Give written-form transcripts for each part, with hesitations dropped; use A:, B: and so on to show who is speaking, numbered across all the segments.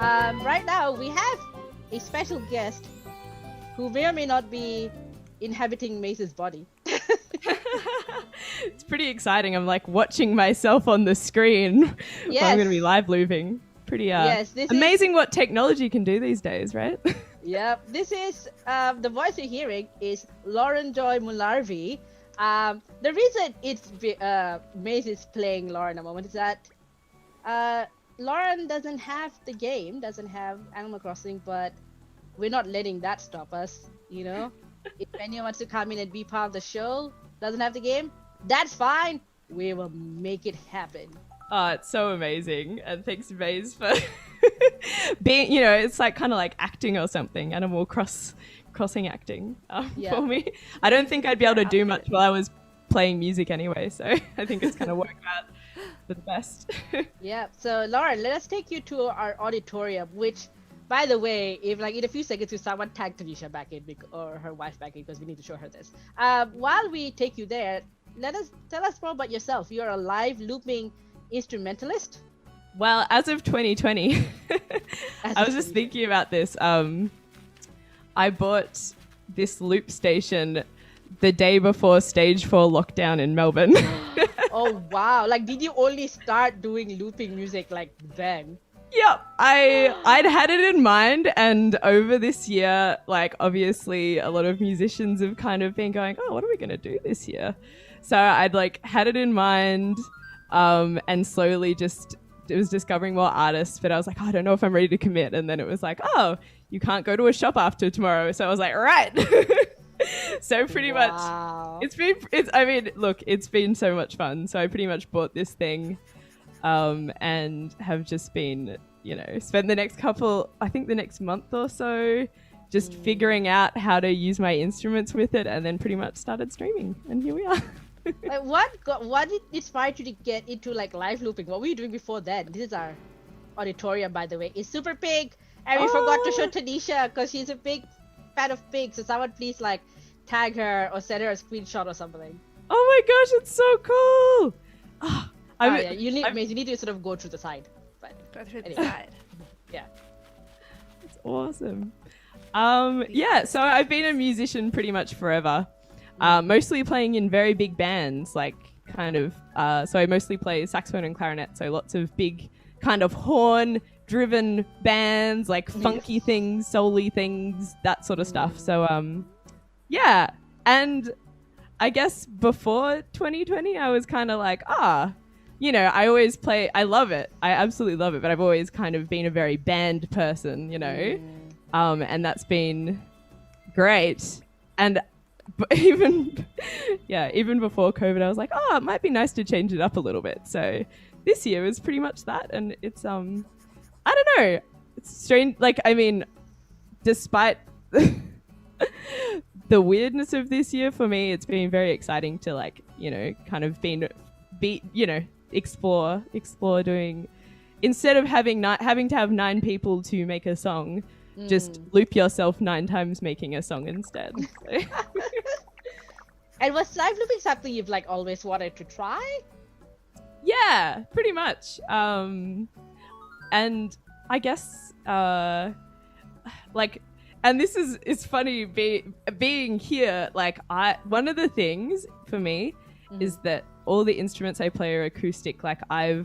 A: Right now we have a special guest who may or may not be inhabiting Maize's body.
B: It's pretty exciting. I'm like watching myself on the screen.
A: Yes.
B: I'm going to be live looping. Pretty amazing what technology can do these days, right?
A: Yep. This is the voice you're hearing is Lauren Joy Mullarvey. The reason Maize is playing Lauren a moment is that Lauren doesn't have the game, doesn't have Animal Crossing, but we're not letting that stop us, you know? If anyone wants to come in and be part of the show, doesn't have the game, that's fine. We will make it happen.
B: Oh, it's so amazing. And thanks, Maize, for being, it's like kind of like acting or something, Animal Crossing acting for me. I don't think I'd be able to do much while I was playing music anyway, so I think it's kind of worked out for the best.
A: Yeah, so Lauren, let us take you to our auditorium, which, by the way, if like in a few seconds, if someone tag Tanisha back in or her wife back in, because we need to show her this. While we take you there, tell us more about yourself. You're a live looping instrumentalist.
B: Well, as of 2020, I was just thinking about this. I bought this loop station the day before stage 4 lockdown in Melbourne.
A: Oh, wow. Like, did you only start doing looping music like then?
B: Yep. I'd had it in mind, and over this year, like, obviously a lot of musicians have kind of been going, oh, what are we going to do this year? So I'd like had it in mind, and slowly it was discovering more artists, but I was like, oh, I don't know if I'm ready to commit. And then it was like, oh, you can't go to a shop after tomorrow. So I was like, right. So pretty much it's been so much fun. So I pretty much bought this thing, and have just been, spent the next month or so just figuring out how to use my instruments with it, and then pretty much started streaming, and here we are.
A: What inspired you to get into like live looping? What were you doing before then? This is our auditorium, by the way. It's super big, and we forgot to show Tanisha because she's a big fan of pigs. So someone please like tag her or send her a screenshot or something.
B: Oh my gosh, it's so cool!
A: You need to sort of go through the side. But
C: go through the side.
A: Yeah,
B: it's awesome. So I've been a musician pretty much forever. Mostly playing in very big bands, like kind of, so I mostly play saxophone and clarinet, so lots of big kind of horn-driven bands, like funky things, soul-y things, that sort of stuff. So, and I guess before 2020, I was kind of like, I always play, I love it, I absolutely love it, but I've always kind of been a very band person, and that's been great. And even before COVID, I was like, it might be nice to change it up a little bit. So this year was pretty much that, and it's I don't know, it's strange. Like, I mean, despite the weirdness of this year for me, it's been very exciting to kind of explore doing, instead of having to have 9 people to make a song. Just loop yourself 9 times making a song instead.
A: And was live looping something you've like always wanted to try?
B: Yeah, pretty much. And I guess and this is funny being here. Like one of the things for me is that all the instruments I play are acoustic. Like I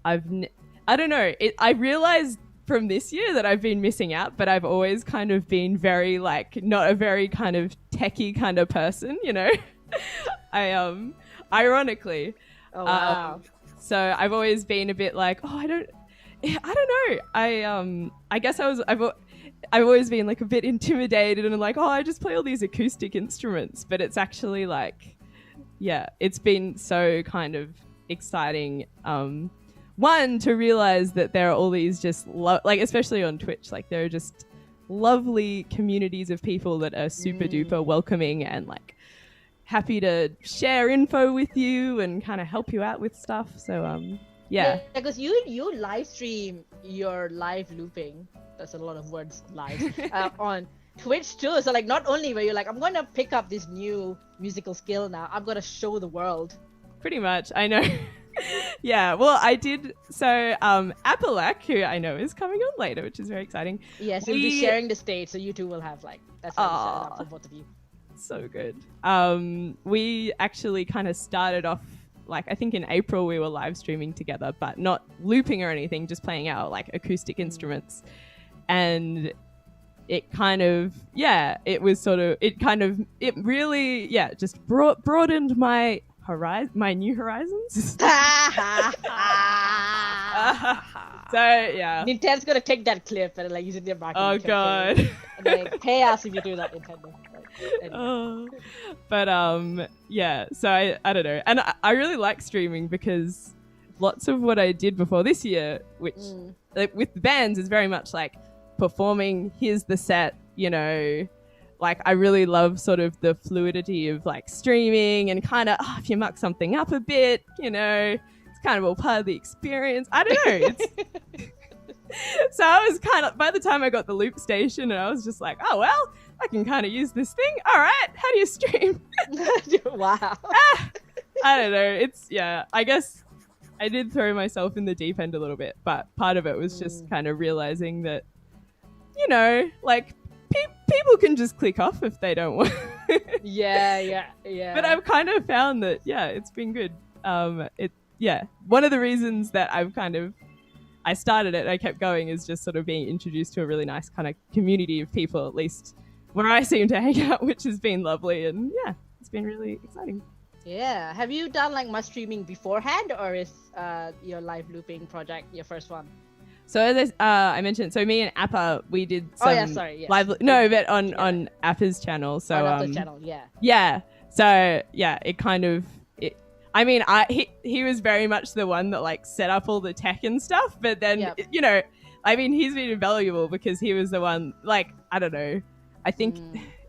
B: don't know. I realized from this year that I've been missing out, but I've always kind of been very not a very kind of techie kind of person, I ironically.
A: Oh wow.
B: So I've always been a bit like, I don't know. I guess I've always been like a bit intimidated and like, I just play all these acoustic instruments, but it's actually like, it's been so kind of exciting. One, to realize that there are all these just especially on Twitch, like there are just lovely communities of people that are super duper welcoming and like happy to share info with you and kind of help you out with stuff. So
A: because you live stream your live looping. That's a lot of words, live on Twitch too. So like not only were you like, I'm gonna pick up this new musical skill now, I'm gonna show the world.
B: Pretty much, I know. Yeah, well, I did. So, Apalak, who I know is coming on later, which is very exciting.
A: Yes, we'll be sharing the stage, so you two will have like that's how we set it up for both of you.
B: So good. We actually kind of started off like I think in April we were live streaming together, but not looping or anything, just playing our like acoustic instruments, and it kind of it really just broadened my new horizons. So yeah,
A: Nintendo's gonna take that clip and like use it in their marketing.
B: Oh god.
A: And, like, pay us if you do that, Nintendo. Anyway.
B: But so I don't know, and I really like streaming because lots of what I did before this year, which like, with the bands, is very much like performing. Here's the set, you know. Like, I really love sort of the fluidity of, like, streaming and kind of, if you muck something up a bit, you know, it's kind of all part of the experience. I don't know. So I was kind of, by the time I got the loop station, and I was just like, oh, well, I can kind of use this thing. All right, how do you stream?
A: Wow.
B: I don't know. I guess I did throw myself in the deep end a little bit, but part of it was just kind of realizing that, you know, like, people can just click off if they don't want.
A: Yeah.
B: But I've kind of found that it's been good. One of the reasons that I started it and I kept going is just sort of being introduced to a really nice kind of community of people, at least where I seem to hang out, which has been lovely, and it's been really exciting.
A: Yeah. Have you done like much streaming beforehand, or is your live looping project your first one?
B: So as I mentioned, so me and Appa, we did some live. No, but on Appa's channel. So
A: on Appa's channel, yeah.
B: Yeah. So it kind of. I mean, he was very much the one that like set up all the tech and stuff. But then you know, I mean, he's been invaluable because he was the one. Like, I don't know. I think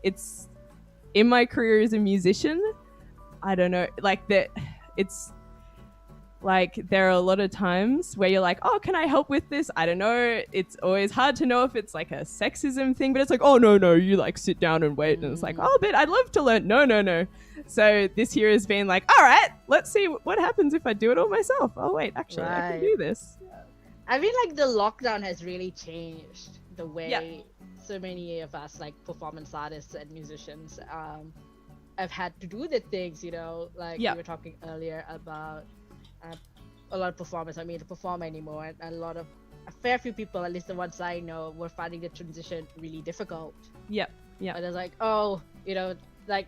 B: it's in my career as a musician. I don't know, like that. It's. Like, there are a lot of times where you're like, oh, can I help with this? I don't know. It's always hard to know if it's like a sexism thing, but it's like, oh, no, you like sit down and wait. And it's like, oh, but I'd love to learn. No. So this year has been like, all right, let's see what happens if I do it all myself. Oh, wait, actually, I can do this.
A: I mean, like, the lockdown has really changed the way so many of us, like performance artists and musicians, have had to do the things, you know, like we were talking earlier about a lot of performers are made to perform anymore, and a fair few people, at least the ones I know, were finding the transition really difficult. Yeah. And it's like, oh, you know, like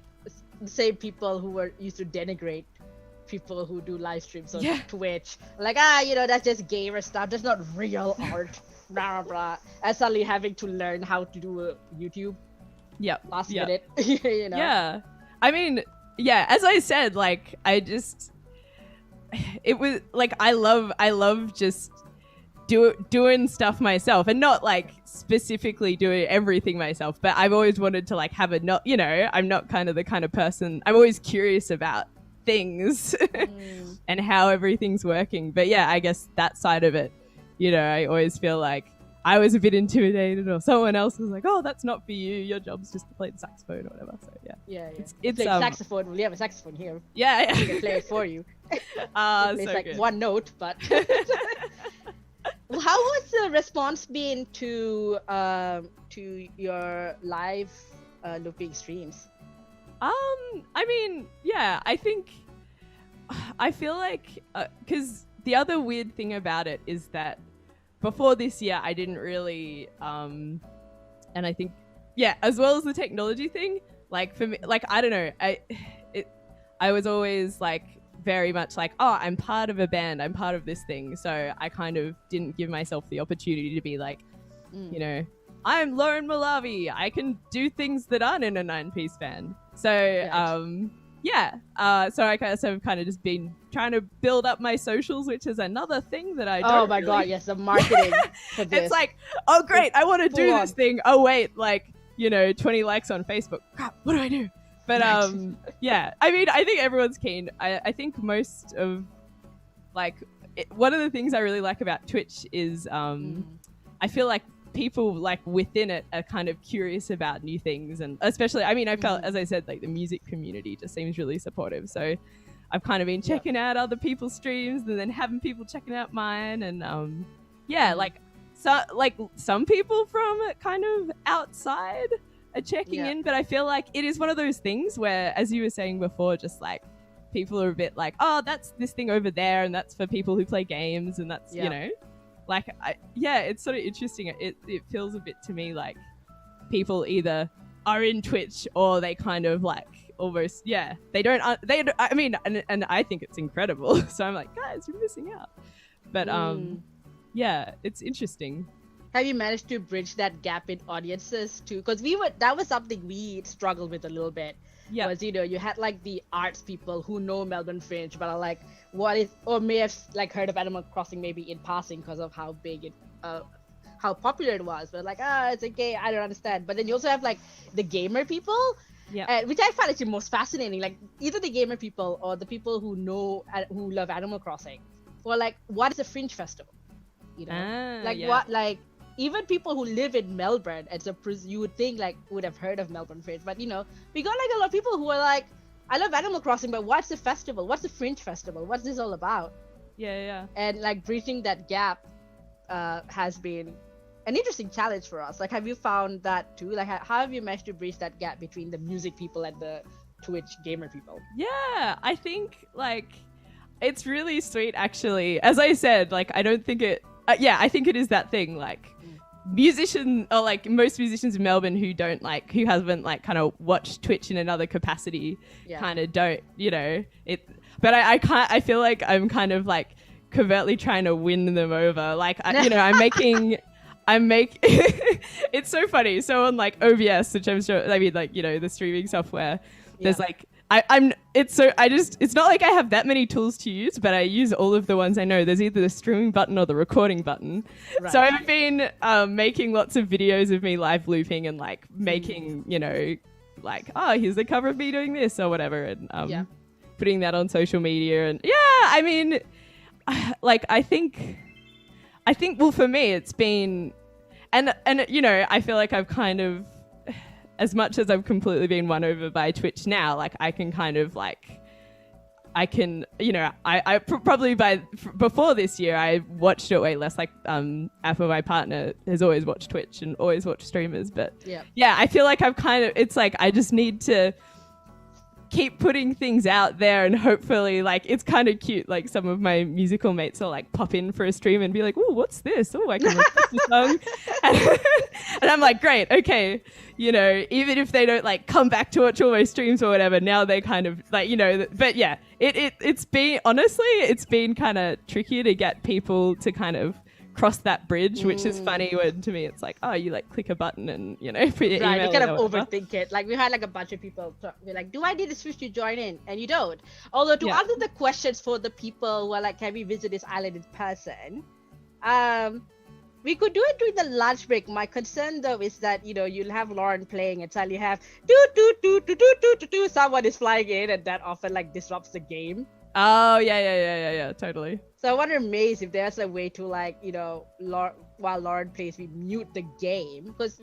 A: the same people who were used to denigrate people who do live streams on Twitch, like, you know, that's just gamer stuff, that's not real art, blah blah, and suddenly having to learn how to do a YouTube last minute. You know.
B: I mean, as I said, like, it was like I love just doing stuff myself, and not like specifically doing everything myself, but I've always wanted to like have I'm not kind of the kind of person, I'm always curious about things and how everything's working. But I guess that side of it, you know, I always feel like I was a bit intimidated, or someone else was like, oh, that's not for you, your job's just to play the saxophone or whatever. So it's
A: like saxophone. Well, you have a saxophone here. We can play it for you. It's
B: so
A: like
B: good.
A: one note, but how was the response been to your live looping streams?
B: I mean, I think I feel like because the other weird thing about it is that before this year, I didn't really, and I think, as well as the technology thing, like for me, like, I don't know, I was always like very much like, oh, I'm part of a band, I'm part of this thing. So I kind of didn't give myself the opportunity to be like, you know, I'm Lauren Mullarvey, I can do things that aren't in a 9-piece band. So, so I guess I've kind of just been trying to build up my socials, which is another thing that I don't
A: Oh my god, yes, the marketing for this.
B: It's like, oh great, I want to do this thing. Oh wait, like, you know, 20 likes on Facebook. Crap, what do I do? But I mean, I think everyone's keen. I think most of, like, one of the things I really like about Twitch is I feel like people like within it are kind of curious about new things, and especially, I mean, I felt, as I said, like the music community just seems really supportive. So I've kind of been checking out other people's streams and then having people checking out mine, and like some people from kind of outside are checking in, but I feel like it is one of those things where, as you were saying before, just like people are a bit like, oh, that's this thing over there, and that's for people who play games, and that's you know, like it's sort of interesting. It feels a bit to me like people either are in Twitch or they kind of like almost they don't I mean, and I think it's incredible. So I'm like, guys, you're missing out. But it's interesting.
A: Have you managed to bridge that gap in audiences too? Because that was something we struggled with a little bit. Yeah, was you had like the arts people who know Melbourne Fringe but are like, what is, or may have like heard of Animal Crossing maybe in passing because of how big it how popular it was, but like, it's a game, I don't understand. But then you also have like the gamer people, which I find actually most fascinating. Like either the gamer people or the people who know, who love Animal Crossing, who are like, what is a Fringe festival? You know, what, like even people who live in Melbourne, and so you would think like would have heard of Melbourne Fringe, but you know, we got like a lot of people who are like, I love Animal Crossing, but what's the festival? What's the Fringe festival? What's this all about? And like bridging that gap has been an interesting challenge for us. Like, have you found that too? Like, how have you managed to bridge that gap between the music people and the Twitch gamer people? Yeah,
B: I think like it's really sweet actually. As I said, like I don't think it. I think it is that thing like musician or like most musicians in Melbourne who haven't like kind of watched Twitch in another capacity kind of don't, you know, it. But I feel like I'm kind of like covertly trying to win them over. Like it's so funny. So on like OBS, which I'm sure, I mean, like, you know, the streaming software, there's like, it's not like I have that many tools to use, but I use all of the ones I know. There's either the streaming button or the recording button. Right. So I've been making lots of videos of me live looping and like making, you know, like, oh, here's the cover of me doing this or whatever. And putting that on social media. And I mean, like, I think, well, for me, it's been, and you know, I feel like I've kind of, as much as I've completely been won over by Twitch now, like I can kind of like, I can, you know, I probably before this year, I watched it way less. Like, Apple, my partner, has always watched Twitch and always watched streamers. But I feel like I've kind of, it's like, I just need to keep putting things out there, and hopefully, like, it's kind of cute. Like, some of my musical mates will like pop in for a stream and be like, "Oh, what's this? Oh, I can request a song," and I'm like, "Great, okay." You know, even if they don't like come back to watch all my streams or whatever, now they kind of like, you know. But yeah, it's been, honestly, it's been kind of tricky to get people to kind of cross that bridge, which is funny when to me it's like, oh, you like click a button and, you know, put your email,
A: you kind of overthink it. Like we had like a bunch of people be like, do I need a Switch to join in? And you don't. Although to answer the questions for the people who are like, can we visit this island in person, we could do it during the lunch break. My concern though is that, you know, you'll have Lauren playing and suddenly you have someone is flying in, and that often like disrupts the game.
B: Oh yeah, totally.
A: So I wonder, Maize, if there's a way to, like, you know, while Lauren plays, we mute the game, because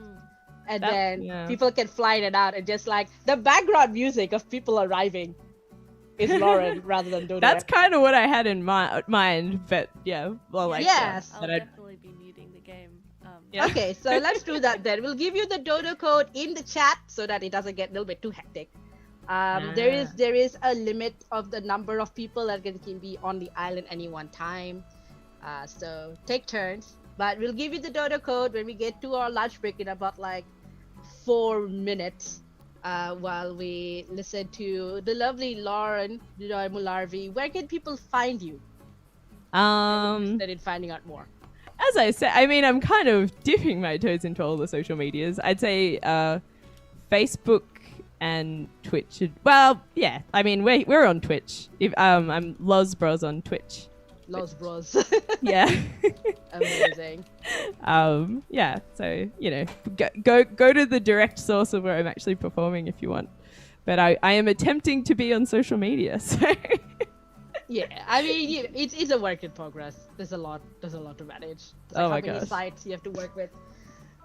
A: then people can fly in and out, and just like the background music of people arriving is Lauren rather than Dodo.
B: That's kind of what I had in mind, but like,
A: yes,
C: I'll definitely be muting the game.
A: Okay, so let's do that then. We'll give you the Dodo code in the chat so that it doesn't get a little bit too hectic. There is a limit of the number of people that can be on the island any one time. So take turns. But we'll give you the Dodo code when we get to our lunch break in about like 4 minutes. While we listen to the lovely Lauren Joy Mullarvey. Where can people find you? Interested in finding out more.
B: As I said, I mean, I'm kind of dipping my toes into all the social medias. I'd say Facebook and Twitch. Well, yeah. I mean, we're on Twitch. I'm Loz Bros on Twitch.
A: Loz Bros.
B: Yeah.
A: Amazing.
B: Yeah. So, you know, go to the direct source of where I'm actually performing if you want. But I am attempting to be on social media. So.
A: Yeah. I mean, it's a work in progress. There's a lot to manage. Like
B: oh my
A: how many
B: gosh.
A: sites you have to work with.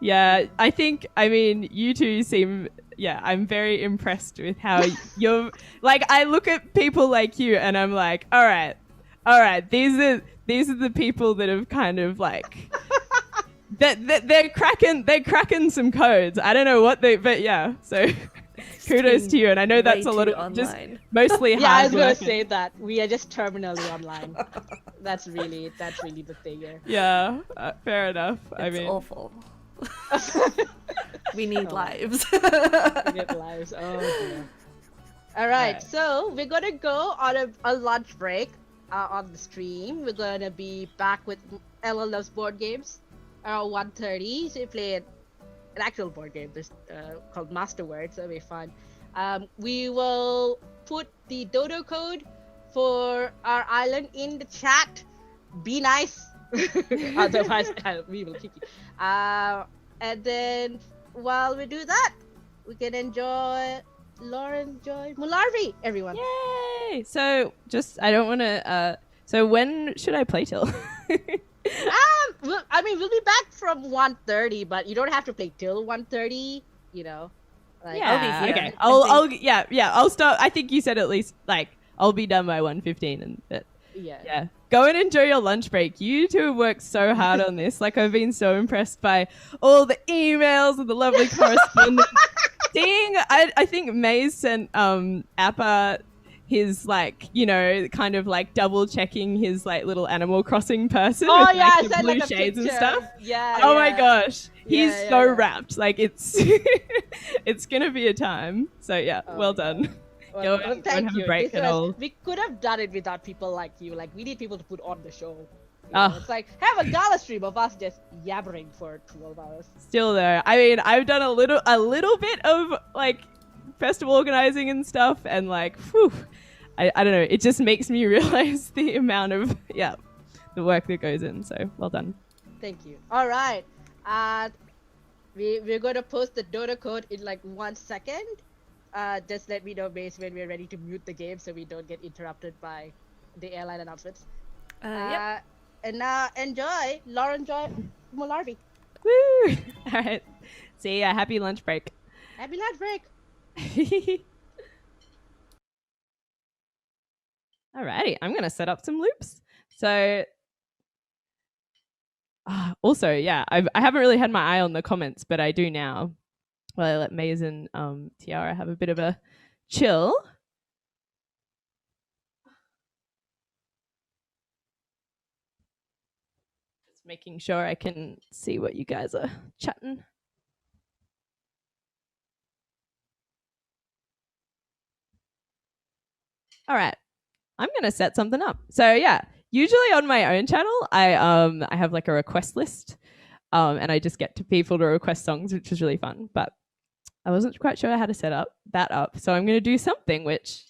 B: Yeah, I mean, you two seem, I'm very impressed with how you're, like, I look at people like you and I'm like, all right, these are the people that have kind of like, they're cracking some codes. I don't know what but yeah, so kudos to you. And I know that's a lot of
C: online.
B: just mostly hard
A: Yeah, I was gonna
B: work.
A: say that we are just terminally online. That's really the thing here.
B: Yeah, fair enough. I
C: It's
B: mean,
C: awful. We need lives.
A: We get lives. Oh dear. All right,
B: Alright.
A: so we're gonna go on a lunch break on the stream. We're gonna be back with Ella Loves Board Games around 1:30. So we play an actual board game called Masterwords. So it'll be fun. We will put the dodo code for our island in the chat. Be nice, otherwise we will kick you. And then while we do that, we can enjoy Lauren Joy Mullarvey, everyone.
B: yay! So I don't want to. So when should I play till?
A: We'll be back from 1:30, but you don't have to play till 1:30. You know, like,
B: Yeah.
C: I'll be here.
B: Okay. I'll start. I think you said at least like I'll be done by 1:15, and
A: yeah.
B: Go and enjoy your lunch break. You two have worked so hard on this. Like, I've been so impressed by all the emails and the lovely correspondence. I think Maize sent Appa his, like, you know, kind of like double checking his like little Animal Crossing person
A: Oh
B: with
A: yeah,
B: like,
A: I
B: the
A: said
B: blue
A: like a
B: shades and
A: picture.
B: stuff.
A: Yeah.
B: Oh my gosh, he's
A: Yeah,
B: so
A: yeah.
B: wrapped. Like, it's it's gonna be a time. So yeah,
A: Oh,
B: well
A: yeah.
B: done.
A: Well,
B: Go and
A: thank
B: have a
A: you.
B: break and
A: We could have done it without people like you. Like, we need people to put on the show. You
B: Ah.
A: know, it's like have a gala stream of us just yabbering for 12 hours.
B: Still though, I mean, I've done a little bit of like festival organizing and stuff, and like, whew, I don't know, it just makes me realize the amount of the work that goes in. So well done.
A: Thank you. All right. We're going to post the Dota code in like 1 second. Just let me know, Maize, when we're ready to mute the game so we don't get interrupted by the airline announcements.
C: Yep.
A: And now enjoy Lauren Joy Mullarvey.
B: Woo! All right, see ya. Happy lunch break.
A: Happy lunch break.
B: Alrighty, I'm gonna set up some loops. So, also, I haven't really had my eye on the comments, but I do now. Well, I let Maize and Tiara have a bit of a chill. Just making sure I can see what you guys are chatting. All right, I'm gonna set something up. So yeah, usually on my own channel, I have like a request list, and I just get to people to request songs, which is really fun. But I wasn't quite sure how to set that up, so I'm gonna do something which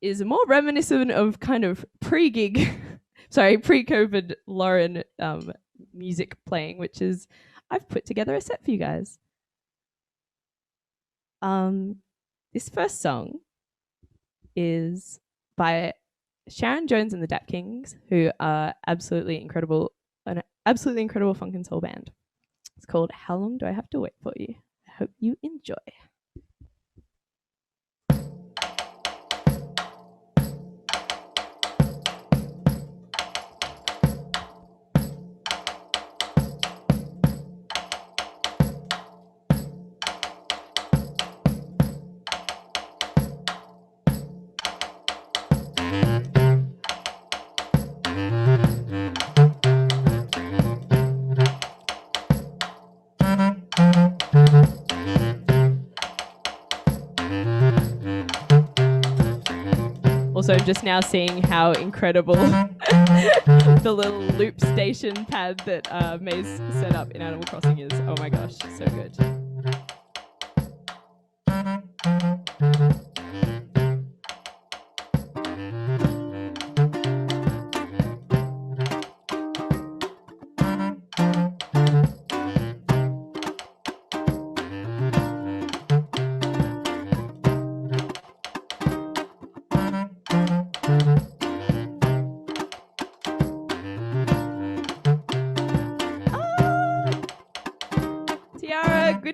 B: is more reminiscent of kind of pre-gig, pre-COVID Lauren music playing, which is I've put together a set for you guys. This first song is by Sharon Jones and the Dat Kings, who are an absolutely incredible funk and soul band. It's called How Long Do I Have to Wait For You? I hope you enjoy. Also, just now seeing how incredible the little loop station pad that Maize set up in Animal Crossing is. Oh my gosh, so good.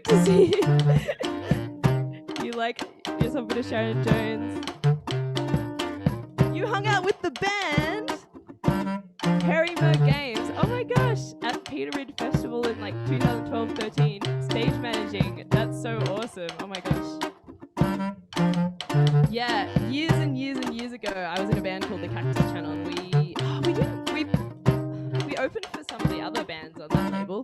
B: good to see you like yourself a bit of Sharon Jones. You hung out with the band Harry Mer Games. Oh my gosh, at Peter Ridge Festival in like 2012-13, stage managing. That's so awesome. Oh my gosh. Yeah, years and years and years ago, I was in a band called the Cactus Channel. And we opened for some of the other bands on that label.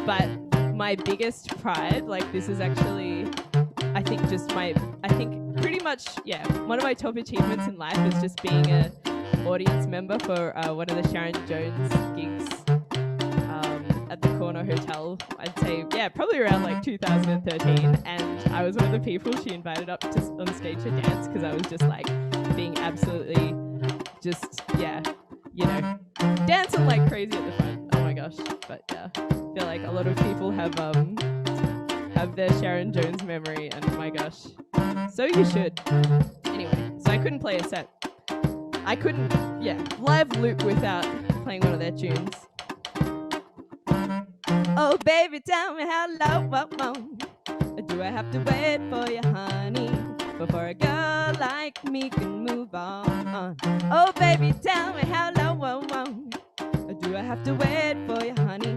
B: But my biggest pride, like this is actually, I think pretty much, yeah, one of my top achievements in life is just being a audience member for one of the Sharon Jones gigs at the Corner Hotel. I'd say, yeah, probably around like 2013. And I was one of the people she invited up on stage to dance because I was just like being absolutely just, yeah, you know, dancing like crazy at the front. Oh my gosh. But yeah, I feel like a lot of people have their Sharon Jones memory, and oh my gosh, so you should. Anyway, so I couldn't play a set. I couldn't, yeah, live loop without playing one of their tunes. Oh baby, tell me how long do I have to wait for you, honey, before a girl like me can move on? Oh baby, tell me how long do I have to wait for you, honey,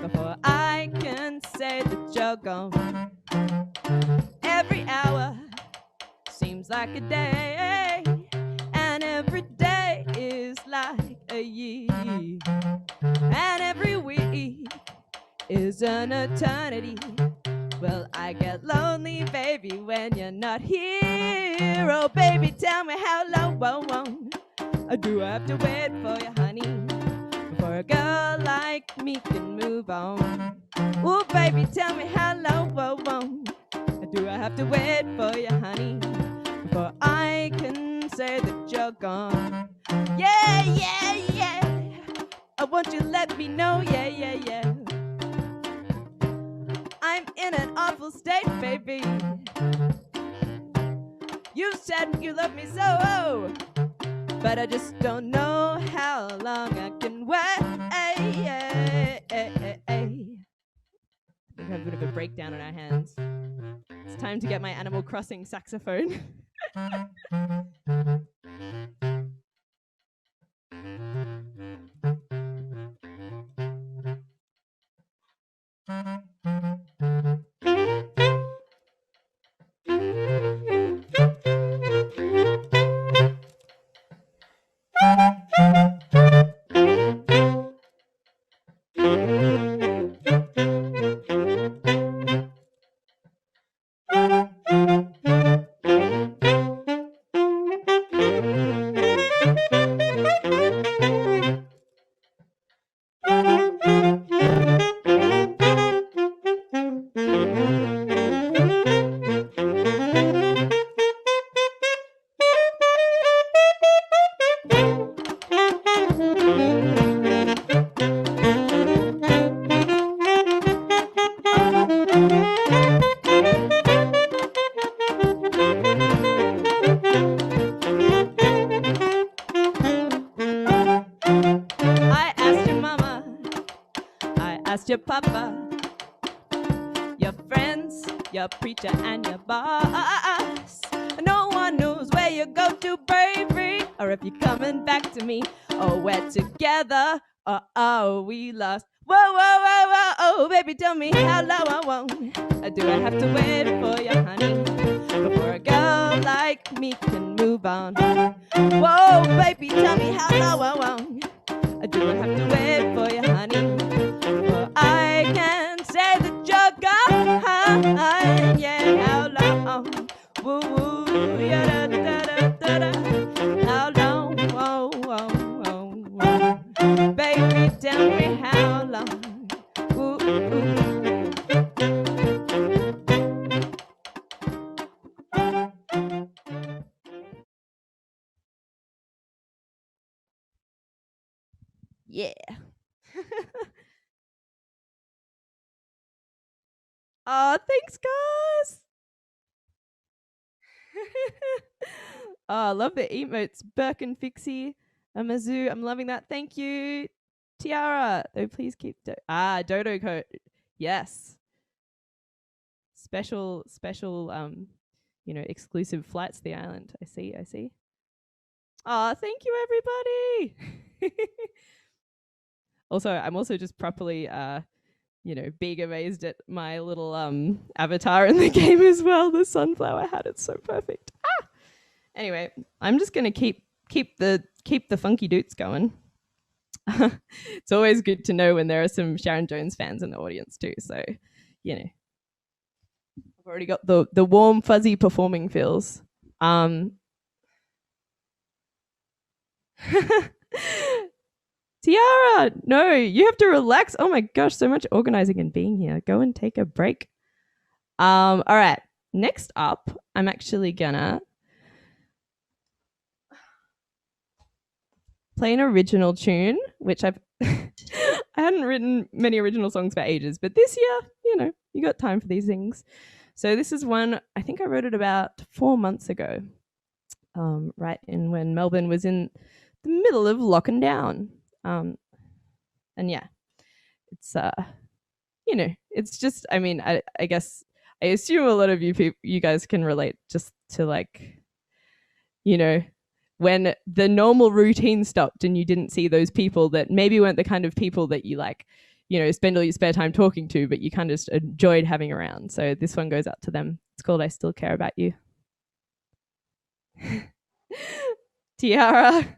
B: before I can say that you're gone? Every hour seems like a day, and every day is like a year, and every week is an eternity. Well, I get lonely, baby, when you're not here. Oh baby, tell me how long do I have to wait for you, honey, before a girl like me can move on? Oh baby, tell me how long do I have to wait for you, honey, before I can say that you're gone? Yeah, yeah, yeah, I want you to let me know, yeah, yeah, yeah, I'm in an awful state, baby. You said you love me so, but I just don't know how long I can wait. I think we have a bit of a breakdown on our hands. It's time to get my Animal Crossing saxophone. Your papa, your friends, your preacher, and your boss. No one knows where you go to, baby, or if you're coming back to me, or we're together, or are we lost? Whoa, whoa, whoa, whoa, oh, baby, tell me how long do I have to wait for you, honey, before a girl like me can move on? Whoa, baby, tell me how long do I have to wait for you, honey, before I can say that you're gone? Yeah, how long? Woo, woo, yeah, da, da, da, da, da. How long? Whoa, whoa, whoa, whoa. Baby, tell me how long? Ooh, ooh. Yeah. Oh, thanks, guys. Oh, I love the emotes. Burke and Fixie, Mizzou. I'm loving that. Thank you, Tiara. Oh, please keep Dodo code. Yes. special exclusive flights to the island. I see. Oh, thank you, everybody. Also, I'm also just properly being amazed at my little avatar in the game as well. The sunflower hat, it's so perfect. Anyway, I'm just gonna keep the funky doots going. It's always good to know when there are some Sharon Jones fans in the audience too. So, I've already got the warm, fuzzy performing feels. Tiara, no, you have to relax. Oh my gosh, so much organizing and being here. Go and take a break. All right. Next up, I'm actually gonna play an original tune, which I hadn't written many original songs for ages, but this year, you got time for these things. So this is one, I think I wrote it about 4 months ago, right in when Melbourne was in the middle of locking down. And yeah, it's it's just, I guess I assume a lot of you guys can relate just to when the normal routine stopped and you didn't see those people that maybe weren't the kind of people that you spend all your spare time talking to, but you kind of just enjoyed having around. So this one goes out to them. It's called I Still Care About You. Tiara,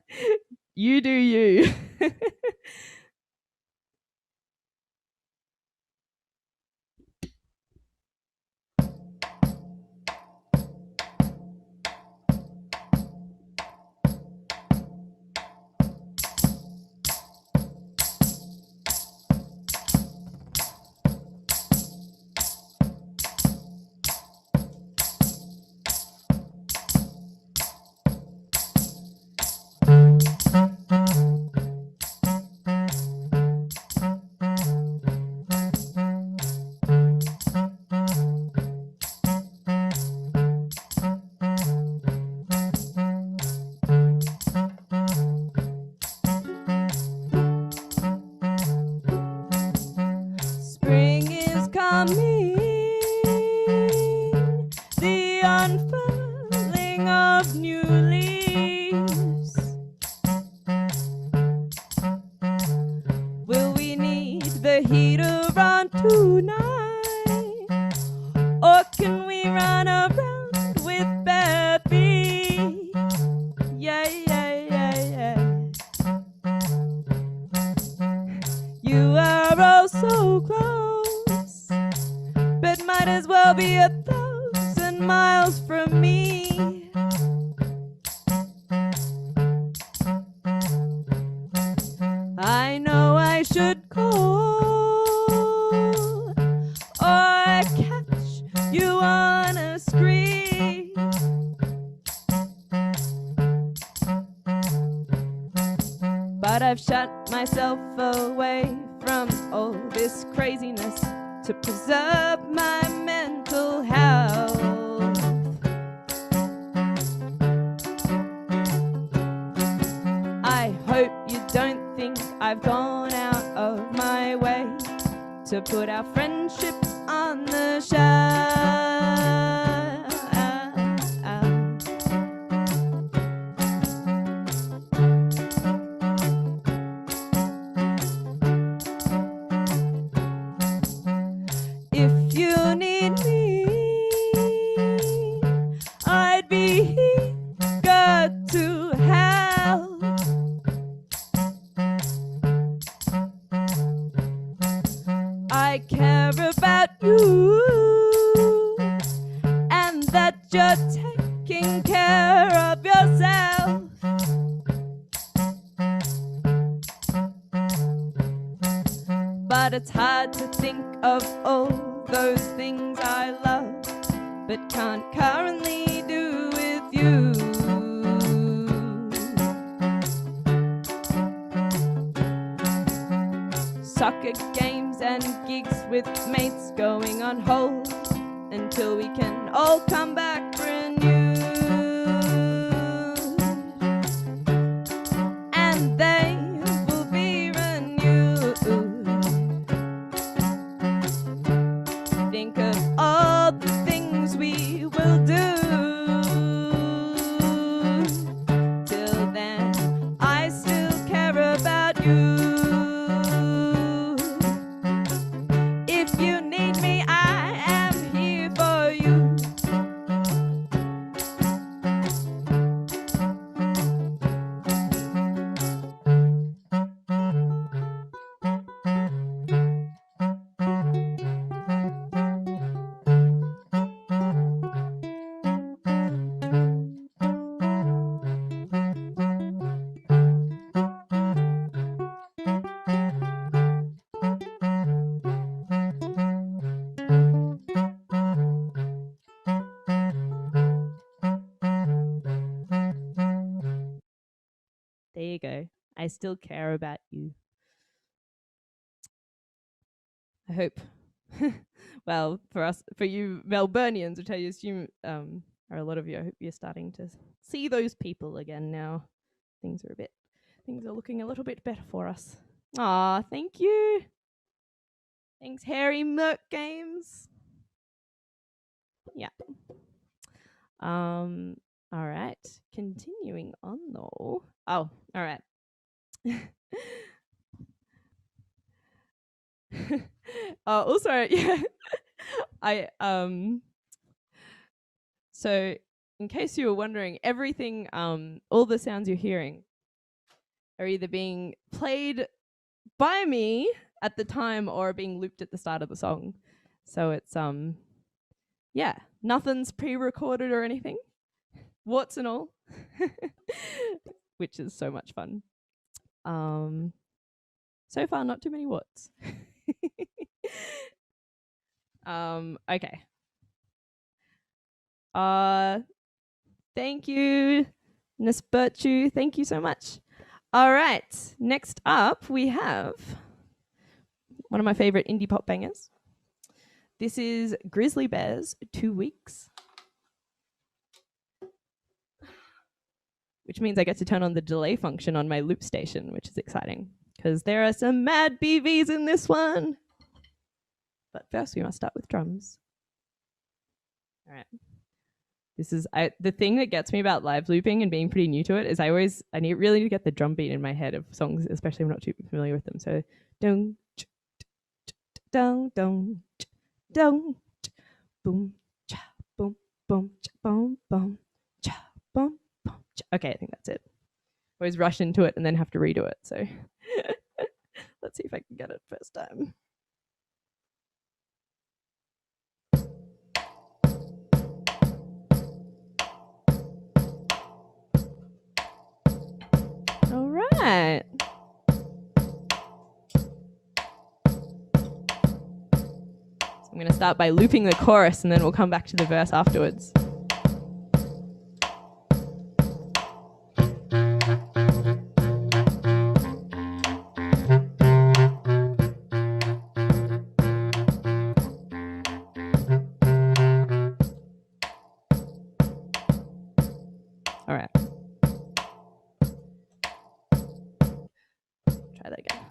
B: you do you.
D: All
B: I still care about you. I hope. Well, for you Melburnians, which I assume are a lot of you, I hope you're starting to see those people again now. Things are looking a little bit better for us. Aw, thank you. Thanks, Harry Merc Games. Yeah. All right. Continuing on though. Oh, all right. Also, yeah. So in case you were wondering, everything, all the sounds you're hearing are either being played by me at the time or being looped at the start of the song. So it's yeah, nothing's pre-recorded or anything, warts and all, which is so much fun. So far not too many warts. Okay. Thank you, Nespertu. Thank you so much. All right, next up we have one of my favorite indie pop bangers. This is Grizzly Bear's 2 Weeks, which means I get to turn on the delay function on my loop station, which is exciting because there are some mad BVs in this one. But first we must start with drums. All right. This is the thing that gets me about live looping and being pretty new to it is I really need to get the drum beat in my head of songs, especially if I'm not too familiar with them. So dong dong dong dong boom cha boom boom cha boom boom cha boom boom cha. Okay, I think that's it. Always rush into it and then have to redo it. So let's see if I can get it first time. All right. So I'm going to start by looping the chorus and then we'll come back to the verse afterwards. All right. Try that again.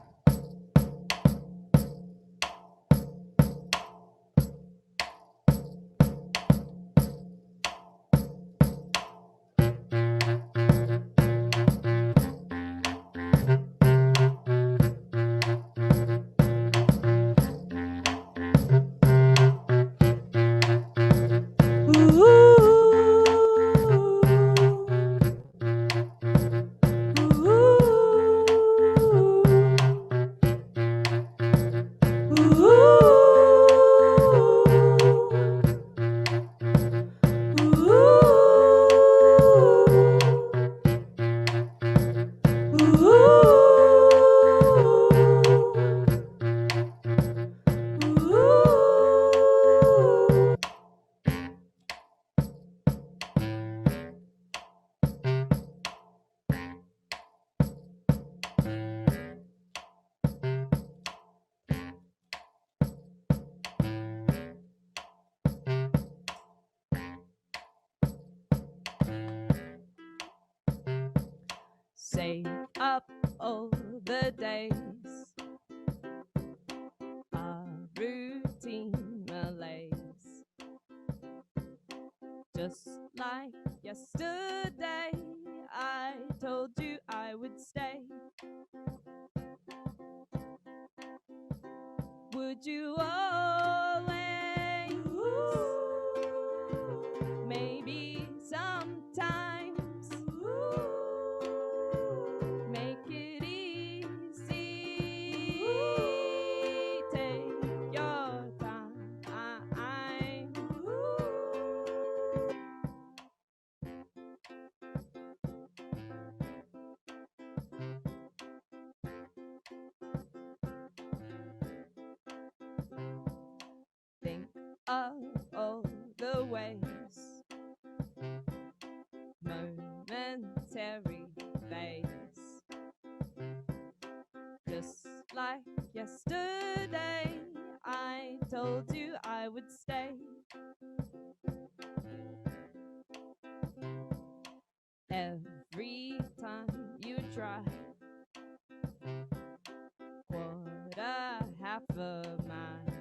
B: Save up all the days, a routine malaise. Just like yesterday, I told you I would stay. Would you always? Maybe sometimes. Make it easy. Take your time. Think of all the ways, momentary phase. Just like yesterday, I told you I would stay. Every time you try, quarter, half a mile.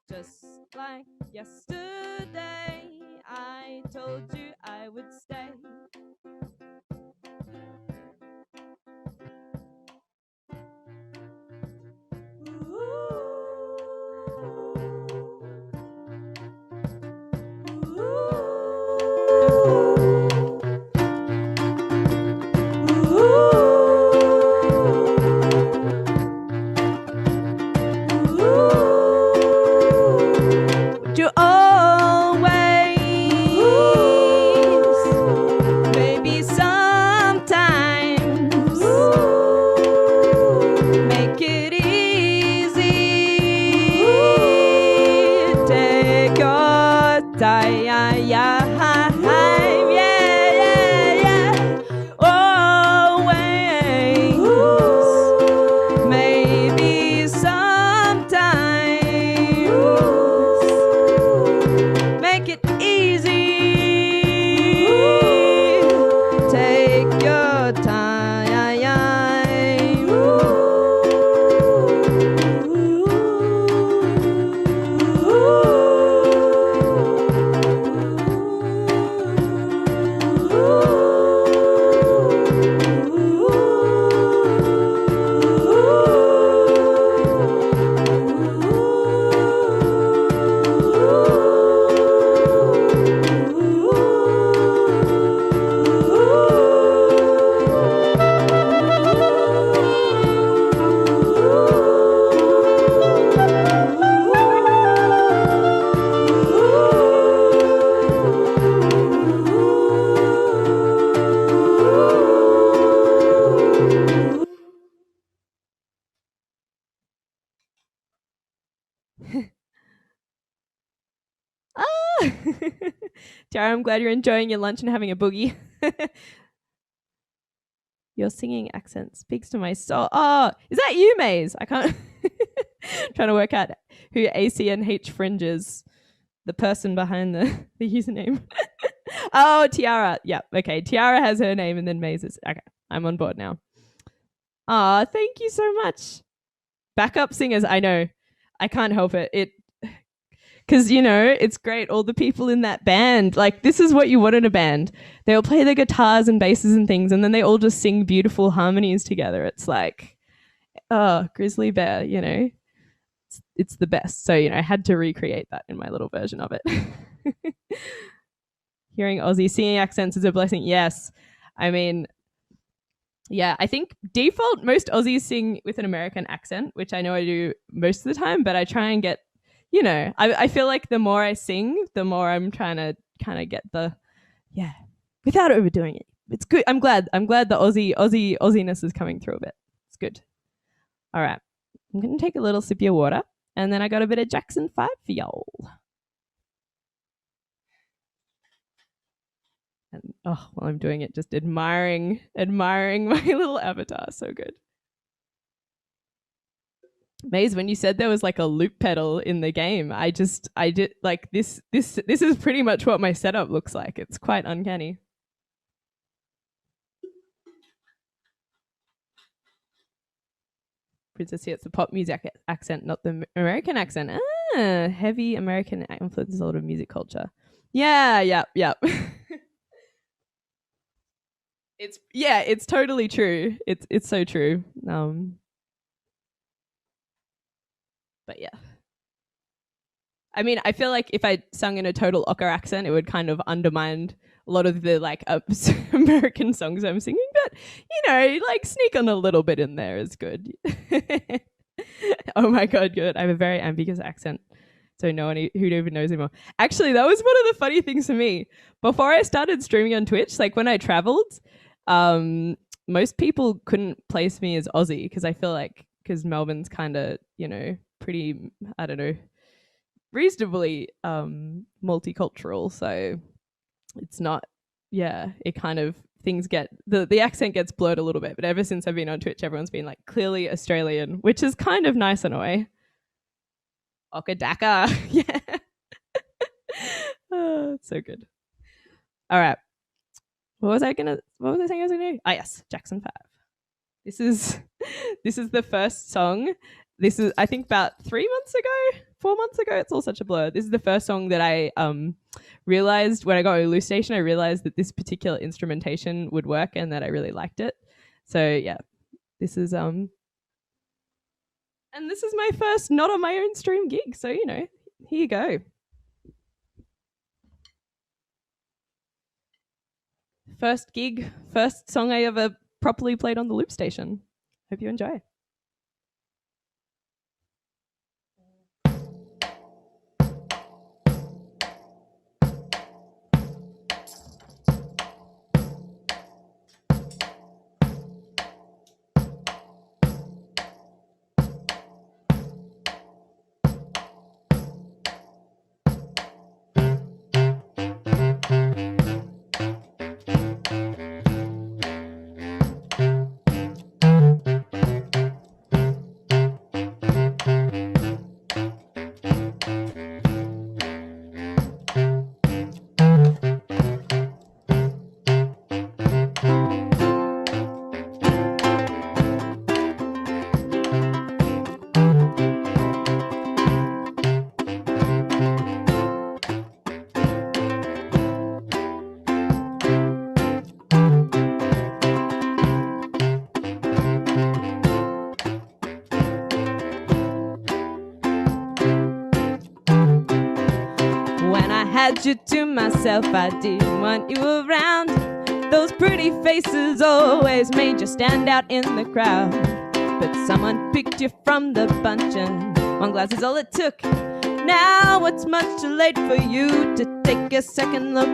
B: Just like yesterday, I told you I would stay. You always, maybe sometimes, make it easy. Take your time, yeah. Always, maybe sometimes, make it easy. Take your time. Tiara, I'm glad you're enjoying your lunch and having a boogie. Your singing accent speaks to my soul. Oh, is that you, Maize? I can't. Trying to work out who ACNH Fringe is, the person behind the username. Oh, Tiara. Yeah, okay. Tiara has her name and then Maize is. Okay, I'm on board now. Ah, thank you so much. Backup singers, I know. I can't help it. Because, you know, it's great. All the people in that band, like, this is what you want in a band. They all play their guitars and basses and things, and then they all just sing beautiful harmonies together. It's like, oh, Grizzly Bear, you know, it's the best. So, you know, I had to recreate that in my little version of it. Hearing Aussie singing accents is a blessing. Yes. I mean, yeah, I think default, most Aussies sing with an American accent, which I know I do most of the time, but I try and get, you know, I feel like the more I sing, the more I'm trying to kind of get the, yeah, without overdoing it. It's good. I'm glad the Aussiness is coming through a bit. It's good. All right. I'm going to take a little sip of your water, and then I got a bit of Jackson 5 for y'all. And oh, while I'm doing it, just admiring my little avatar. So good. Maize, when you said there was like a loop pedal in the game, I did like this is pretty much what my setup looks like. It's quite uncanny. Princess here, it's the pop music accent, not the American accent. Ah, heavy American influences a lot of music culture. Yeah. It's totally true. It's so true. But yeah. I mean, I feel like if I sung in a total ochre accent, it would kind of undermine a lot of the like American songs I'm singing. But, you know, like sneak on a little bit in there is good. Oh my God, good. I have a very ambiguous accent. So no one who even knows anymore. Actually, that was one of the funny things for me. Before I started streaming on Twitch, like when I traveled, most people couldn't place me as Aussie because I feel like, because Melbourne's kind of, you know, pretty, I don't know, reasonably multicultural. So it's not, yeah, it kind of, things get the accent gets blurred a little bit. But ever since I've been on Twitch, everyone's been like clearly Australian, which is kind of nice in a way. Okadaka. Yeah. Oh, it's so good. All right. What was I saying I was gonna do? Ah, yes, Jackson 5. This is the first song. This is, I think, about 4 months ago. It's all such a blur. This is the first song that I realized when I got a Loose Station. I realized that this particular instrumentation would work and that I really liked it. So yeah, this is and this is my first not on my own stream gig. So here you go. First gig, first song I ever properly played on the Loop Station. Hope you enjoy. Had you to myself, I didn't want you around. Those pretty faces always made you stand out in the crowd. But someone picked you from the bunch and one glass is all it took. Now it's much too late for you to take a second look.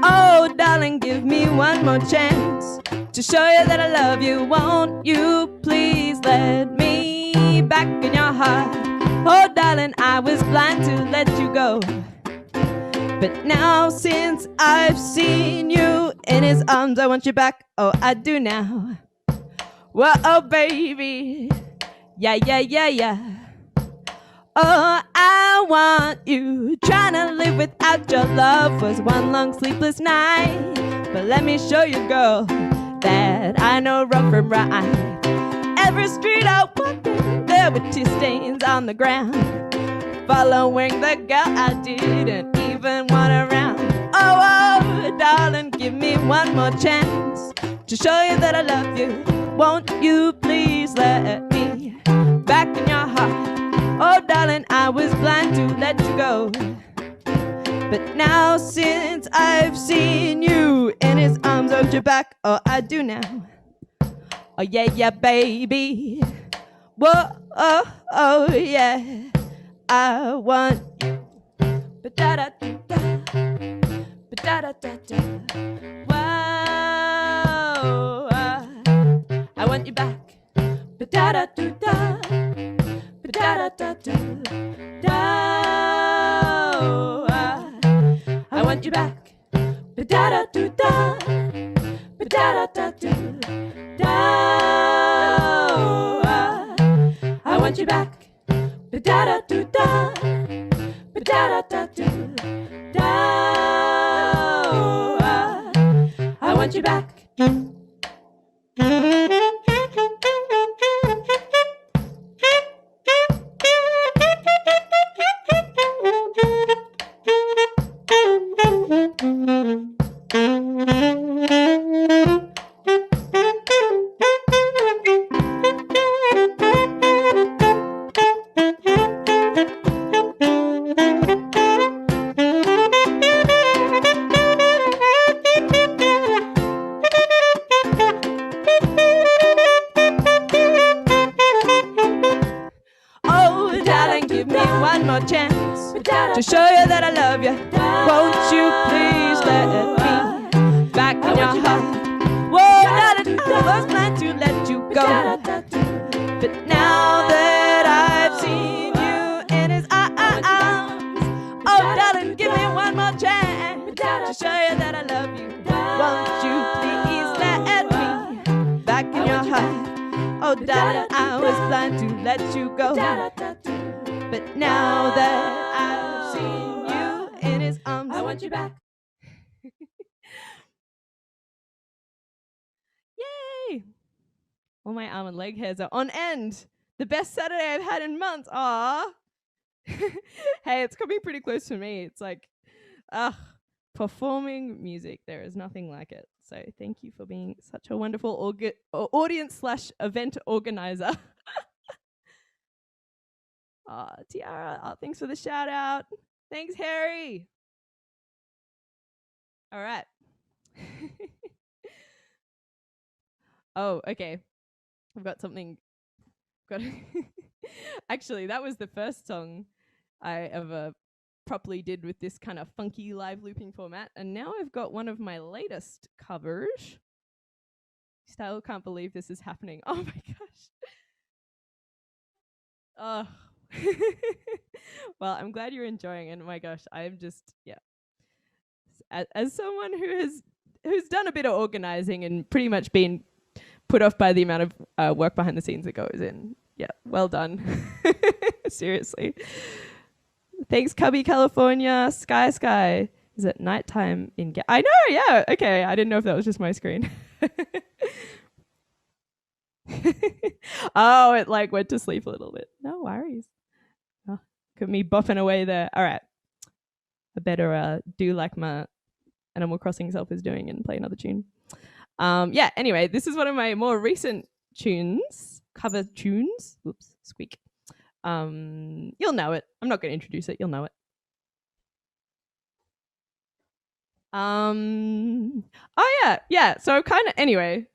B: Oh, darling, give me one more chance to show you that I love you. Won't you please let me back in your heart? Oh, darling, I was blind to let you go. But now since I've seen you in his arms, I want you back. Oh, I do now. Whoa, baby. Yeah, yeah, yeah, yeah. Oh, I want you. Trying to live without your love was one long sleepless night. But let me show you, girl, that I know wrong from right. Every street I walked in, there were tear stains on the ground. Following the girl I didn't even want around. Oh, oh, darling, give me one more chance to show you that I love you. Won't you please let me back in your heart? Oh, darling, I was blind to let you go. But now since I've seen you in his arms, won't you back? Oh, I do now. Oh, yeah, yeah, baby. Whoa, oh, oh, yeah. I want you. Ba-da-da-da-da. Ba-da-da-da-da. Whoa. I want you back. Ba-da-da-da-da. Ba-da-da-da-da. I want you back. Ba-da-da-da-da. Ba-da-da-da-da. I want you back. Ba-da-da-da-da. Ba-da-da-da-da. I want you back. To show you that I love you, won't you please let me back in your heart? Whoa, darling, I was blind to let you go. But now that I've seen you in his arms, oh, darling, give me one more chance to show you that I love you. Won't you my heart. Oh, Dada, I was blind to let you go. But now that I've seen you in his arms, I want you back. Yay! All my arm and leg hairs are on end. The best Saturday I've had in months. Aww. Hey, it's coming pretty close for me. It's like, performing music. There is nothing like it. So thank you for being such a wonderful audience/event organizer. Tiara, thanks for the shout out. Thanks, Harry. All right. Oh, okay. I've got something. Actually, that was the first song I ever properly did with this kind of funky live looping format, and now I've got one of my latest covers. Still can't believe this is happening. Oh my gosh. Oh. Well, I'm glad you're enjoying it. Oh my gosh, I'm just, yeah. As someone who's done a bit of organizing and pretty much been put off by the amount of work behind the scenes that goes in. Yeah, well done. Seriously. Thanks, Cubby, California. Sky. Is it nighttime in I know, yeah. Okay, I didn't know if that was just my screen. Oh, it like went to sleep a little bit. No worries. Oh, look at me bopping away there. All right. I better do like my Animal Crossing self is doing and play another tune. Yeah, anyway, this is one of my more recent cover tunes. Oops, squeak. You'll know it. I'm not going to introduce it. You'll know it. Oh yeah. So kind of anyway.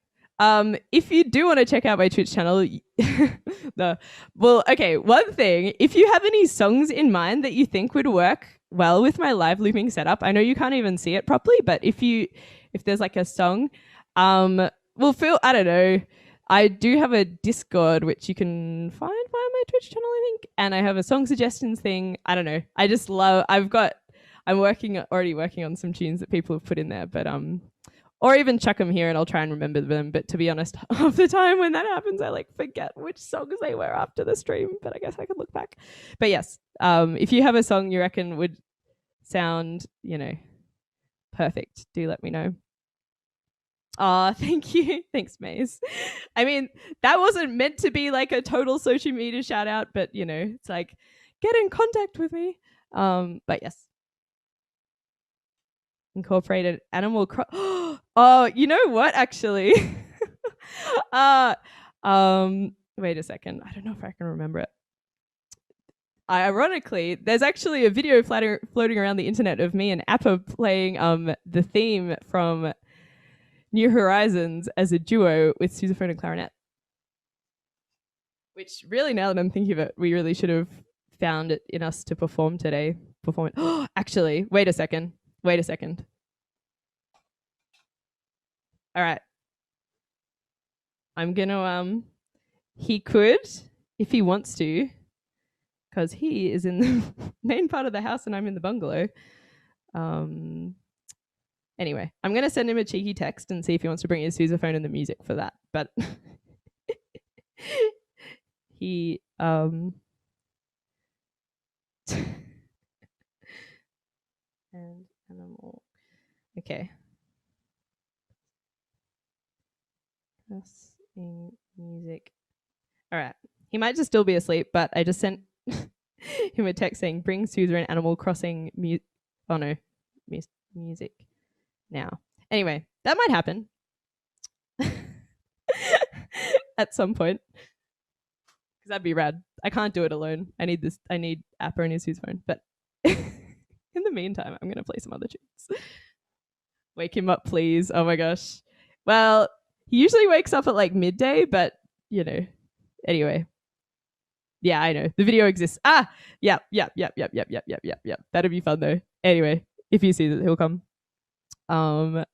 B: If you do want to check out my Twitch channel, one thing, if you have any songs in mind that you think would work well with my live looping setup, I know you can't even see it properly, but if there's like a song, I don't know. I do have a Discord which you can find via my Twitch channel, I think, and I have a song suggestions thing. I don't know. I just love. I'm already working on some tunes that people have put in there, but or even chuck them here and I'll try and remember them. But to be honest, half the time when that happens, I like forget which songs they were after the stream. But I guess I could look back. But yes, if you have a song you reckon would sound, perfect, do let me know. Thank you. Thanks, Maize. I mean, that wasn't meant to be like a total social media shout out, but it's like, get in contact with me. But yes. Incorporated Animal Oh, you know what, actually? Wait a second. I don't know if I can remember it. Ironically, there's actually a video floating around the internet of me and Appa playing the theme from New Horizons as a duo with sousaphone and clarinet. Which really, now that I'm thinking of it, we really should have found it in us to perform today. Actually, wait a second. All right. I'm gonna he could, if he wants to, because he is in the main part of the house and I'm in the bungalow. Anyway, I'm going to send him a cheeky text and see if he wants to bring his sousaphone and the music for that. But he and animal. Okay. Pressing music. All right. He might just still be asleep, but I just sent him a text saying, bring Sousa and Animal Crossing music now. Anyway, that might happen at some point. Because that'd be rad. I can't do it alone. I need Appa and his phone. But in the meantime, I'm going to play some other tunes. Wake him up, please. Oh my gosh. Well, he usually wakes up at like midday, but anyway. Yeah, I know. The video exists. Yep. That'd be fun though. Anyway, if he sees it, he'll come. If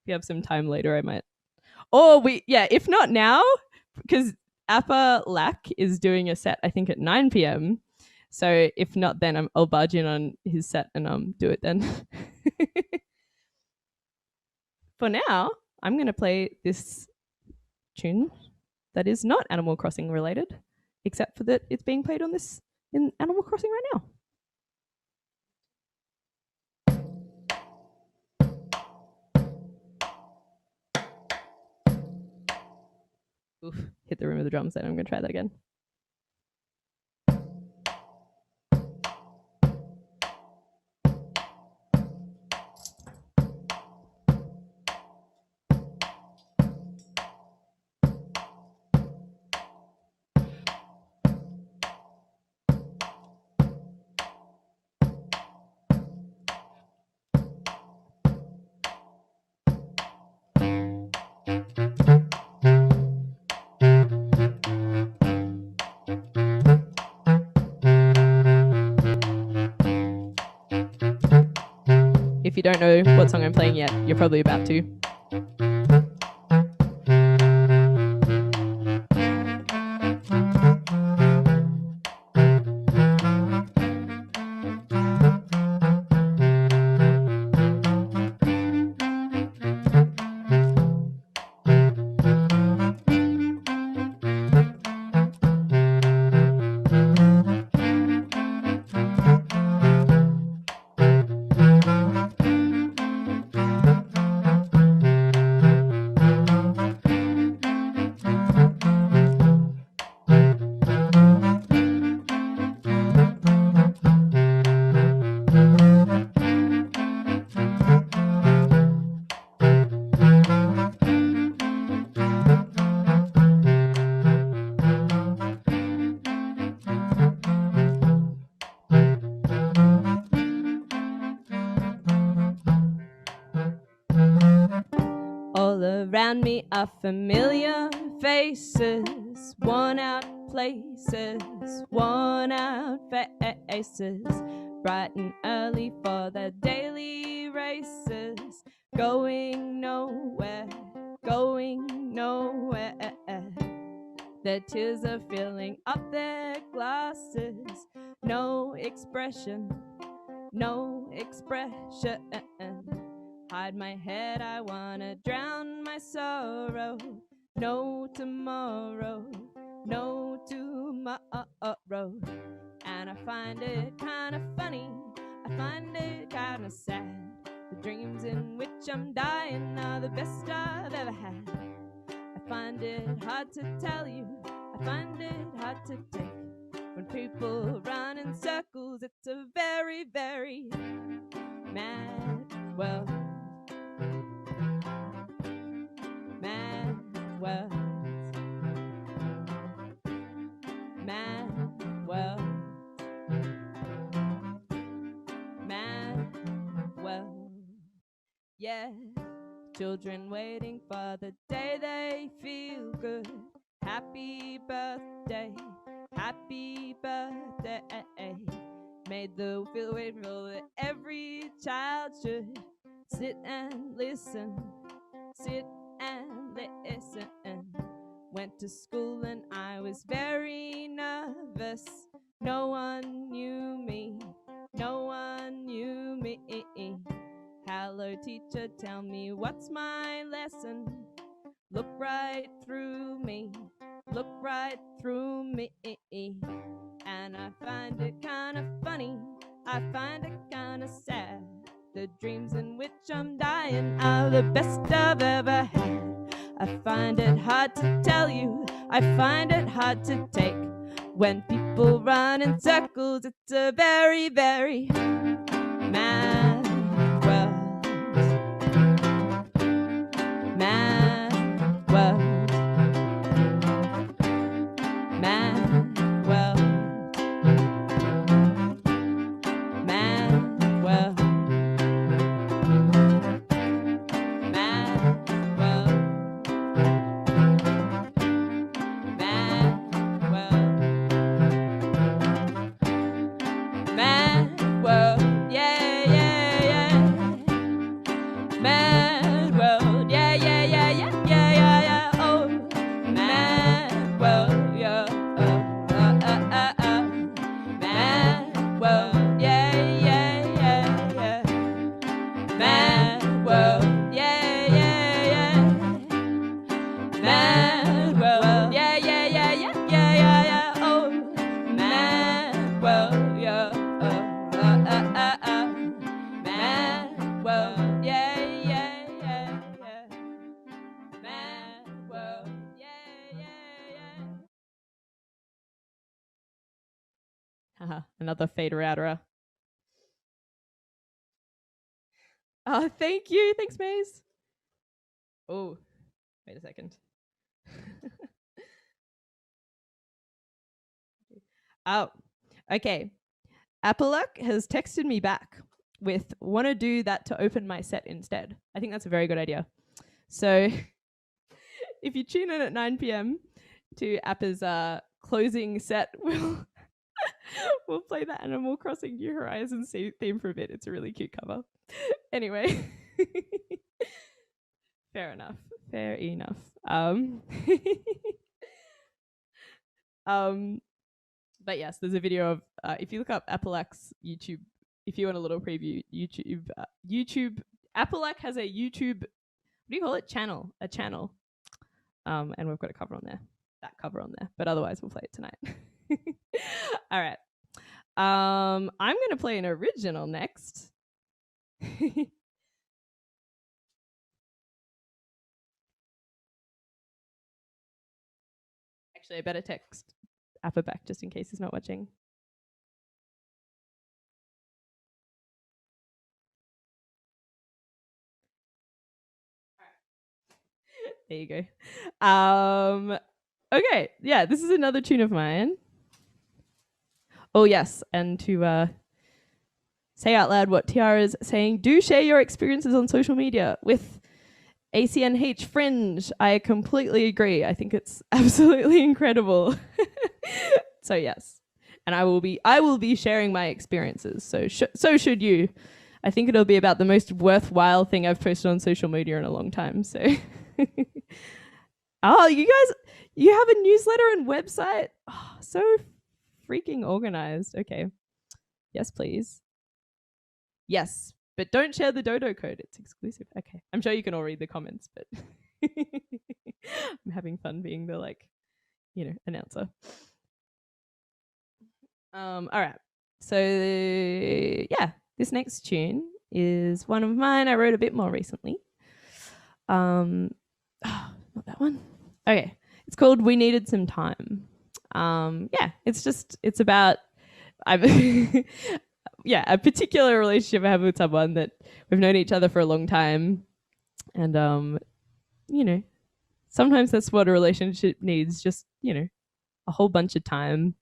B: you have some time later, I might. If not now, because Appa Lack is doing a set, I think at 9 p.m. So if not then, I'll barge in on his set and do it then. For now, I'm going to play this tune that is not Animal Crossing related, except for that it's being played on this in Animal Crossing right now. Oof, hit the room with the drums then. I'm going to try that again. If you don't know what song I'm playing yet, you're probably about to. All around me are familiar faces, worn out places, worn out faces, bright and early for the daily races, going nowhere, going nowhere. Their tears are filling up their glasses, no expression, no expression. Hide my head, I wanna drown my sorrow. No tomorrow, no tomorrow. And I find it kind of funny, I find it kind of sad. The dreams in which I'm dying are the best I've ever had. I find it hard to tell you, I find it hard to take. When people run in circles, it's a very, very mad world. Mad world. Mad world. Mad world. Yeah, children waiting for the day they feel good. Happy birthday, happy birthday. Made the feel wait for that every child should sit and listen. Sit and listen. Went to school and I was very nervous. No one knew me, no one knew me. Hello teacher, tell me what's my lesson. Look right through me, look right through me. And I find it kind of funny, I find it kind of sad. The dreams in which I'm dying are the best I've ever had. I find it hard to tell you, I find it hard to take. When people run in circles, it's a very, very mad world. Mad world. Mad world. Mad world. Yeah, yeah. Another fader outer. Oh, thank you. Thanks, Maize. Oh, wait a second. Oh, okay. Appalach has texted me back with want to do that to open my set instead. I think that's a very good idea. So if you tune in at 9 p.m. to Appa's closing set, we'll play the Animal Crossing New Horizons theme for a bit. It's a really cute cover. Anyway, fair enough. But yes, there's a video of if you look up Appalach's YouTube, if you want a little preview, YouTube Appalach has a YouTube, what do you call it? A channel. And we've got a cover on there. That cover on there. But otherwise we'll play it tonight. All right. I'm gonna play an original next. Actually, I better text Appa back just in case he's not watching. There you go. Okay, yeah, this is another tune of mine. Oh yes, and to say out loud what Tiara's saying, do share your experiences on social media with ACNH Fringe. I completely agree. I think it's absolutely incredible. So yes, and I will be sharing my experiences. So should you. I think it'll be about the most worthwhile thing I've posted on social media in a long time. So, oh, you guys, you have a newsletter and website. Oh, so freaking organized. Okay, yes, please. Yes, but don't share the dodo code. It's exclusive. Okay, I'm sure you can all read the comments, but I'm having fun being the announcer. All right. So yeah, this next tune is one of mine. I wrote a bit more recently. Not that one. Okay, it's called "We Needed Some Time." Yeah, it's about yeah, a particular relationship I have with someone that we've known each other for a long time, and sometimes that's what a relationship needs, just a whole bunch of time.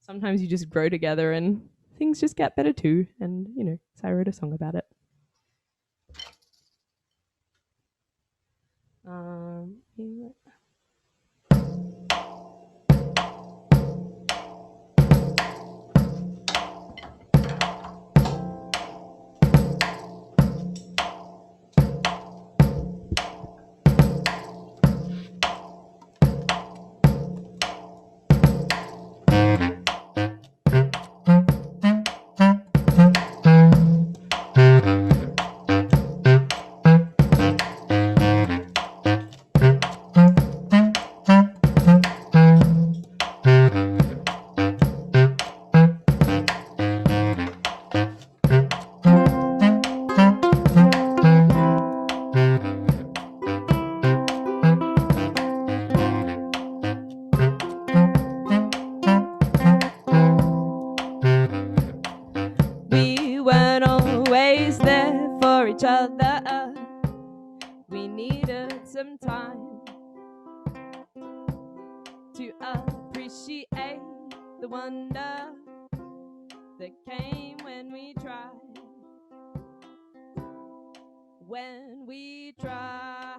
B: Sometimes you just grow together and things just get better too, and so I wrote a song about it. We weren't always there for each other. We needed some time to appreciate the wonder that came when we tried. When we tried.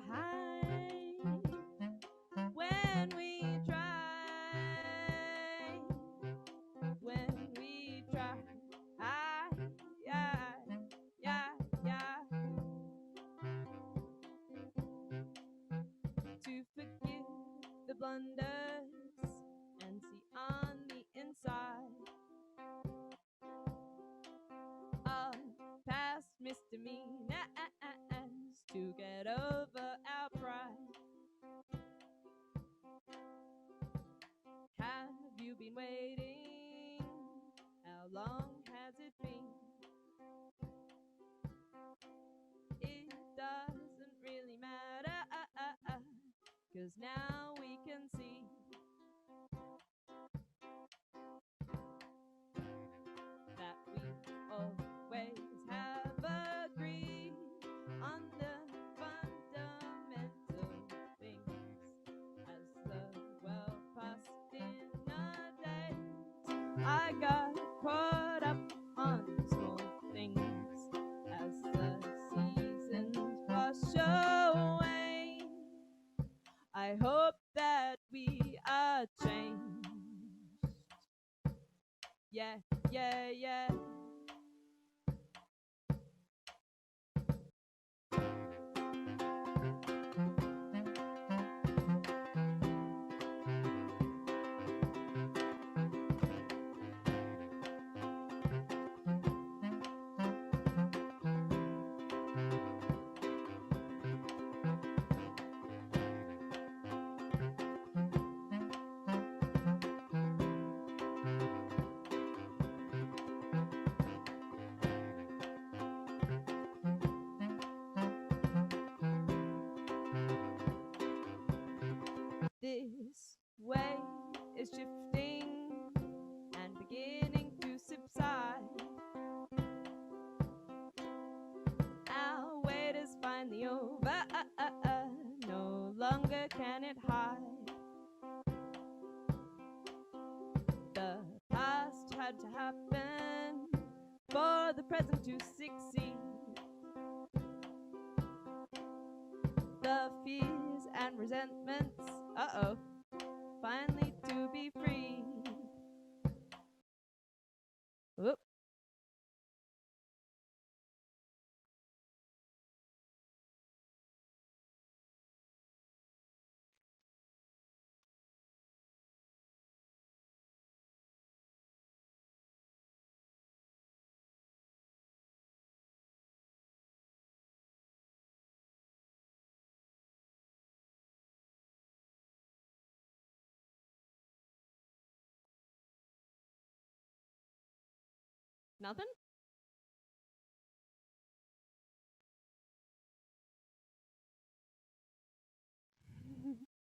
B: When we tried. When we tried. To forgive the blunders and see on the inside of past misdemeanors to get over our pride. Have you been waiting? How long has it been? It doesn't really matter, 'cause now I got caught up on small things as the seasons wash away. I hope that we are changed. Yeah, yeah, yeah. This wave is shifting and beginning to subside. Our wait is finally over. No longer can it hide. The past had to happen for the present to succeed. The fears and resentments, finally to be free. Whoop. Nothing?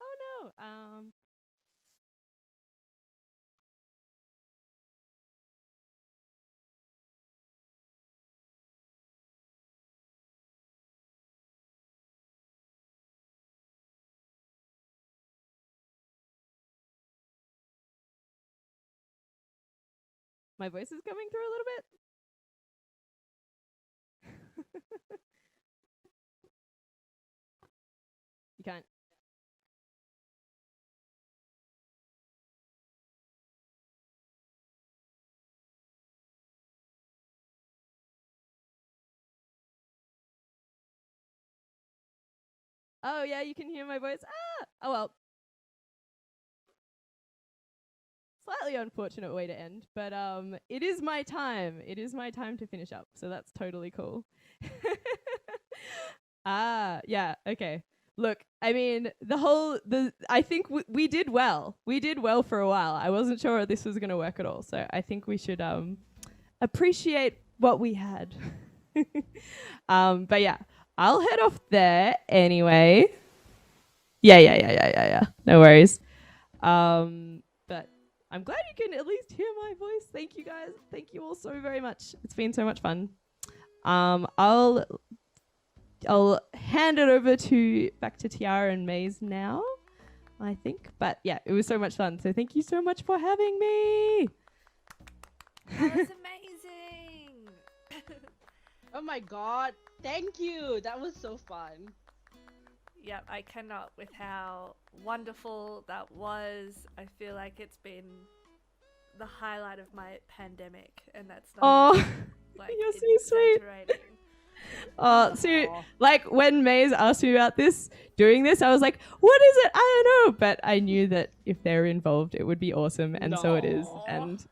B: Oh no. My voice is coming through a little bit. You can't. Oh yeah, you can hear my voice. Ah! Oh well. Slightly unfortunate way to end, but it is my time. It is my time to finish up, so that's totally cool. Yeah, okay. Look, I mean, I think we did well. We did well for a while. I wasn't sure this was going to work at all, so I think we should appreciate what we had. But yeah, I'll head off there anyway. Yeah. No worries. But I'm glad you can at least hear my voice. Thank you guys. Thank you all so very much. It's been so much fun. I'll hand it over back to Tiara and Maize now, I think. But yeah, it was so much fun. So thank you so much for having me.
C: That was amazing.
A: Oh my god, thank you. That was so fun.
C: Yep, I cannot with how wonderful that was. I feel like it's been the highlight of my pandemic, and that's not like
B: you're so sweet. So like when Maize asked me about doing this, I was like, what is it? I don't know. But I knew that if they're involved, it would be awesome. And so it is. And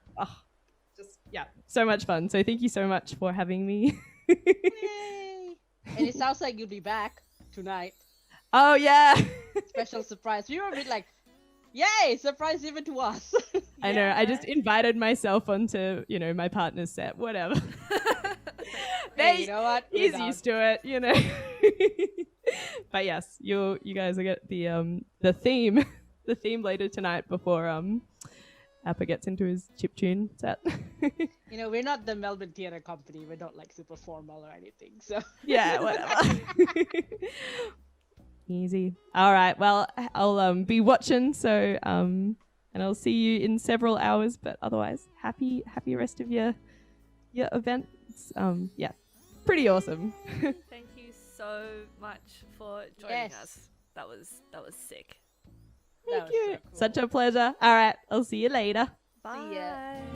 B: just, yeah, so much fun. So thank you so much for having me.
A: Yay! And it sounds like you'll be back tonight.
B: Oh, yeah.
A: Special surprise. We were a bit like, yay, surprise even to us.
B: I know. I just invited myself onto, my partner's set, whatever.
A: Hey, you know what?
B: He's used to it, But yes, you guys will get the theme later tonight before Appa gets into his chiptune set.
A: We're not the Melbourne Theatre Company. We're not like super formal or anything. So
B: yeah, whatever. Easy. All right. Well, I'll be watching. So and I'll see you in several hours. But otherwise, happy rest of your events. Yeah, pretty awesome.
C: Thank you so much for joining us. That was sick.
B: Thank you. So cool. Such a pleasure. All right, I'll see you later.
C: Bye.
A: See ya.